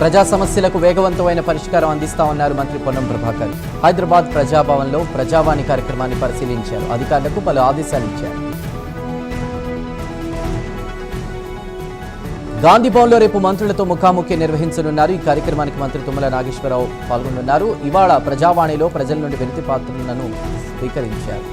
ప్రజా సమస్యలకు వేగవంతమైన పరిష్కారం అందిస్తామన్నారు మంత్రి పొన్నం ప్రభాకర్. హైదరాబాద్ ప్రజాభవన్లో ప్రజావాణి కార్యక్రమాన్ని పరిశీలించారు. అధికారులకు పలు ఆదేశాలు ఇచ్చారు. గాంధీభవన్లో రేపు మంత్రులతో ముఖాముఖి నిర్వహించనున్నారు. ఈ కార్యక్రమానికి మంత్రి తుమ్మల నాగేశ్వరరావు పాల్గొనున్నారు. ఇవాళ ప్రజావాణిలో ప్రజల నుండి వినతి పత్రాలను స్వీకరించారు.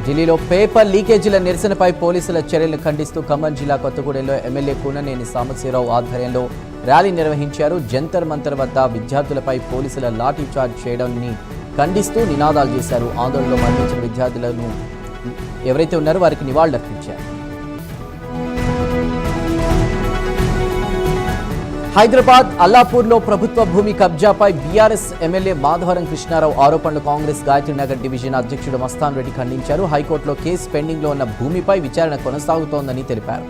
ఢిల్లీలో పేపర్ లీకేజీల నిరసనపై పోలీసుల చర్యలను ఖండిస్తూ ఖమ్మం జిల్లా కొత్తగూడెంలో ఎమ్మెల్యే కూననేని సాంబశివరావు ఆధ్వర్యంలో ర్యాలీ నిర్వహించారు. జంతర్ మంతర్ వద్ద విద్యార్థులపై పోలీసుల లాఠీ చార్జ్ చేయడాన్ని ఖండిస్తూ నినాదాలు చేశారు. ఆందోళనలో మరణించిన విద్యార్థులను ఎవరైతే ఉన్నారో వారికి నివాళులర్పించారు. హైదరాబాద్ అల్లాపూర్లో ప్రభుత్వ భూమి కబ్జాపై బీఆర్ఎస్ ఎమ్మెల్యే మాధవరం కృష్ణారావు ఆరోపణలు కాంగ్రెస్ గాయత్రీనగర్ డివిజన్ అధ్యక్షుడు మస్తాన్ రెడ్డి ఖండించారు. హైకోర్టులో కేసు పెండింగ్లో ఉన్న భూమిపై విచారణ కొనసాగుతోందని తెలిపారు.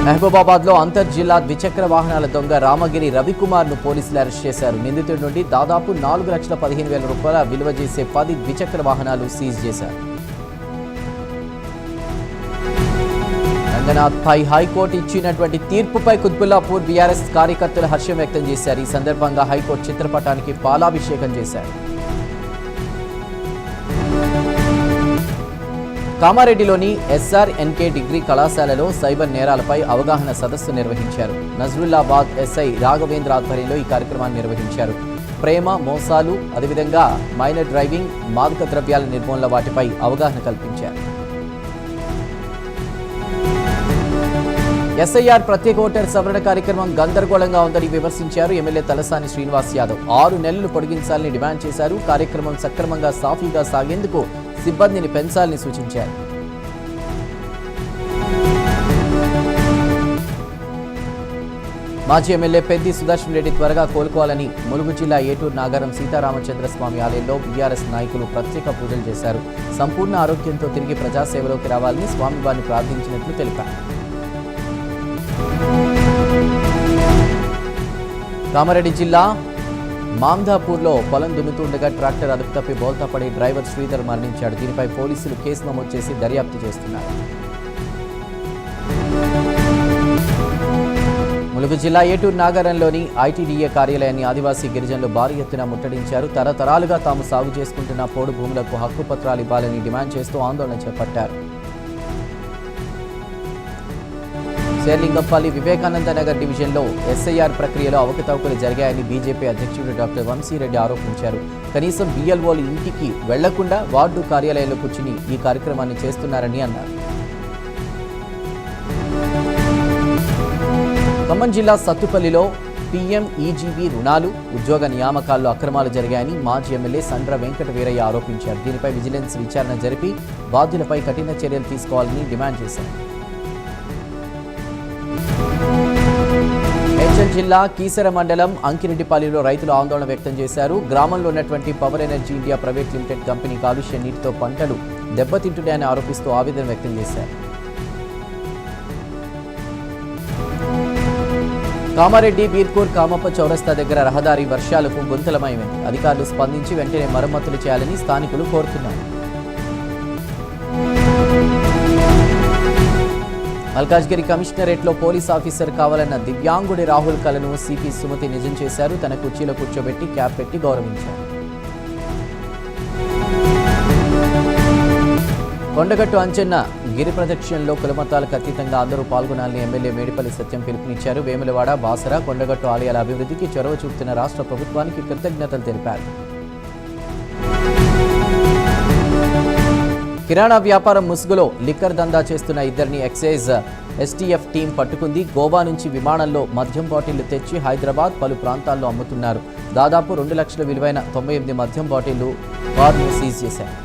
మహబూబాబాద్లో అంతర్జిల్లా ద్విచక్ర వాహనాల దొంగ రామగిరి రవికుమార్ ను పోలీసులు అరెస్ట్ చేశారు. నిందితుడి నుండి దాదాపు 4,15,000 రూపాయల విలువ చేసే 10 ద్విచక్ర వాహనాలు సీజ్ చేశారు. రంగనాథ్ పై హైకోర్టు ఇచ్చినటువంటి తీర్పుపై కుత్బుల్లాపూర్ బీఆర్ఎస్ కార్యకర్తలు హర్షం వ్యక్తం చేశారు. ఈ సందర్భంగా హైకోర్టు చిత్రపటానికి పాలాభిషేకం చేశారు. కామారెడ్డిలోని ఎస్ఆర్ఎన్కే డిగ్రీ కళాశాలలో సైబర్ నేరాలపై అవగాహన సదస్సు నిర్వహించారు. నజ్రుల్లాబాద్ ఎస్ఐ రాఘవేంద్ర ఆధ్వర్యంలో ఈ కార్యక్రమాన్ని నిర్వహించారు. ప్రేమ, మోసాలు, అదేవిధంగా మైనర్ డ్రైవింగ్, మాదక ద్రవ్యాల నిర్మూలన వాటిపై అవగాహన కల్పించారు. ఎస్ఐఆర్ ప్రత్యేక ఓటర్ సవరణ కార్యక్రమం గందరగోళంగా ఉందని విమర్శించారు. ఎమ్మెల్యే తలసాని శ్రీనివాస్ యాదవ్ 6 నెలలు పొడిగించాలని డిమాండ్ చేశారు. కార్యక్రమం సక్రమంగా సాఫీగా సాగేందుకు సిబ్బందిని పెంచాలని సూచించారు. మాజీ ఎమ్మెల్యే పెద్ది సుదర్శన్ రెడ్డి త్వరగా కోలుకోవాలని ములుగు జిల్లా ఏటూరు నాగారం సీతారామచంద్రస్వామి ఆలయంలో బీఆర్ఎస్ నాయకులు ప్రత్యేక పూజలు చేశారు. సంపూర్ణ ఆరోగ్యంతో తిరిగి ప్రజాసేవలోకి రావాలని స్వామివారిని ప్రార్థించినట్లు తెలిపారు. కామారెడ్డి జిల్లా మామ్దాపూర్లో పొలం దున్నుతుండగా ట్రాక్టర్ అదుపు తప్పి బోల్తా పడి డ్రైవర్ శ్రీధర్ మరణించాడు. దీనిపై పోలీసులు కేసు నమోదు చేసి దర్యాప్తు చేస్తున్నారు. ములుగు జిల్లా ఏటూరు నాగారంలోని ఐటీడీఏ కార్యాలయాన్ని ఆదివాసీ గిరిజనులు భారీ ఎత్తున ముట్టడించారు. తరతరాలుగా తాము సాగు చేసుకుంటున్న పోడు భూములకు హక్కు పత్రాలు ఇవ్వాలని డిమాండ్ చేస్తూ ఆందోళన చేపట్టారు. శేర్లింగంపల్లి వివేకానంద నగర్ డివిజన్లో ఎస్ఐఆర్ ప్రక్రియలో అవకతవకలు జరిగాయని బీజేపీ అధ్యక్షుడు డాక్టర్ వంశీరెడ్డి ఆరోపించారు. కనీసం బీఎల్ఓలు ఇంటికి వెళ్లకుండా వార్డు కార్యాలయంలో కూర్చుని ఈ కార్యక్రమాన్ని చేస్తున్నారని అన్నారు. ఖమ్మం జిల్లా సత్తుపల్లిలో పీఎంఈజీబీ రుణాలు, ఉద్యోగ నియామకాల్లో అక్రమాలు జరిగాయని మాజీ ఎమ్మెల్యే సండ్ర వెంకట వీరయ్య ఆరోపించారు. దీనిపై విజిలెన్స్ విచారణ జరిపి బాధ్యులపై కఠిన చర్యలు తీసుకోవాలని డిమాండ్ చేశారు. మేడ్చల్ జిల్లా కీసర మండలం అంకిరెడ్డిపల్లిలో రైతులు ఆందోళన వ్యక్తం చేశారు. గ్రామంలో ఉన్నటువంటి power energy India private limited company కాలుష్య నీటితో పంటలు దెబ్బతింటున్నాయని ఆరోపిస్తూ ఆవేదన వ్యక్తం చేశారు. కామారెడ్డి బీర్కూర్ కామప్ప చౌరస్తా దగ్గర రహదారి వర్షాలకు గుంతలమయమైంది. అధికారులు స్పందించి వెంటనే మరమ్మతులు చేయాలని స్థానికులు కోరుతున్నారు. మల్కాజ్గిరి కమిషనరేట్లో పోలీస్ ఆఫీసర్ కావాలన్న దివ్యాంగుడి రాహుల్ కలను సిపి సుమతి నిజం చేశారు. తన కుర్చీలో కూర్చోబెట్టి క్యాప్ పెట్టి గౌరవించారు. కొండగట్టు అంచెన్న గిరి ప్రదక్షిణలో కులమతాలకు అతీతంగా అందరూ పాల్గొనాలని ఎమ్మెల్యే మేడిపల్లి సత్యం పిలుపునిచ్చారు. వేములవాడ, బాసర, కొండగట్టు ఆలయాల అభివృద్ధికి చొరవ చూపుతున్న రాష్ట్ర ప్రభుత్వానికి కృతజ్ఞతలు తెలిపారు. కిరాణా వ్యాపారం ముసుగులో లిక్కర్ దందా చేస్తున్న ఇద్దరిని ఎక్సైజ్ ఎస్టీఎఫ్ టీం పట్టుకుంది. గోవా నుంచి విమానంలో మద్యం బాటిళ్లు తెచ్చి హైదరాబాద్ పలు ప్రాంతాల్లో అమ్ముతున్నారు. దాదాపు 2 లక్షల విలువైన 98 మద్యం బాటిళ్లు వారిని సీజ్ చేశారు.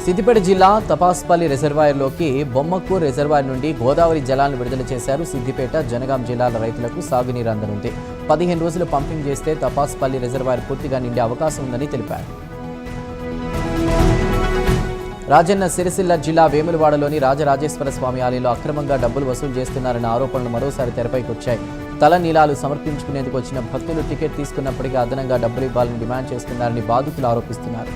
సిద్దిపేట జిల్లా తపాస్పల్లి రిజర్వాయర్లోకి బొమ్మక్కూర్ రిజర్వాయర్ నుండి గోదావరి జలాలను విడుదల చేశారు. సిద్దిపేట, జనగాం జిల్లాల రైతులకు సాగునీరు అందనుంది. 15 రోజులు పంపింగ్ చేస్తే తపాస్పల్లి రిజర్వాయర్ పూర్తిగా నిండే అవకాశం ఉందని తెలిపారు. రాజన్న సిరిసిల్ల జిల్లా వేములవాడలోని రాజరాజేశ్వర స్వామి ఆలయంలో అక్రమంగా డబ్బులు వసూలు చేస్తున్నారన్న ఆరోపణలు మరోసారి తెరపైకి వచ్చాయి. తల నీలాలు సమర్పించుకునేందుకు వచ్చిన భక్తులు టికెట్ తీసుకున్నప్పటికీ అదనంగా డబ్బులు ఇవ్వాలని డిమాండ్ చేస్తున్నారని బాధితులు ఆరోపిస్తున్నారు.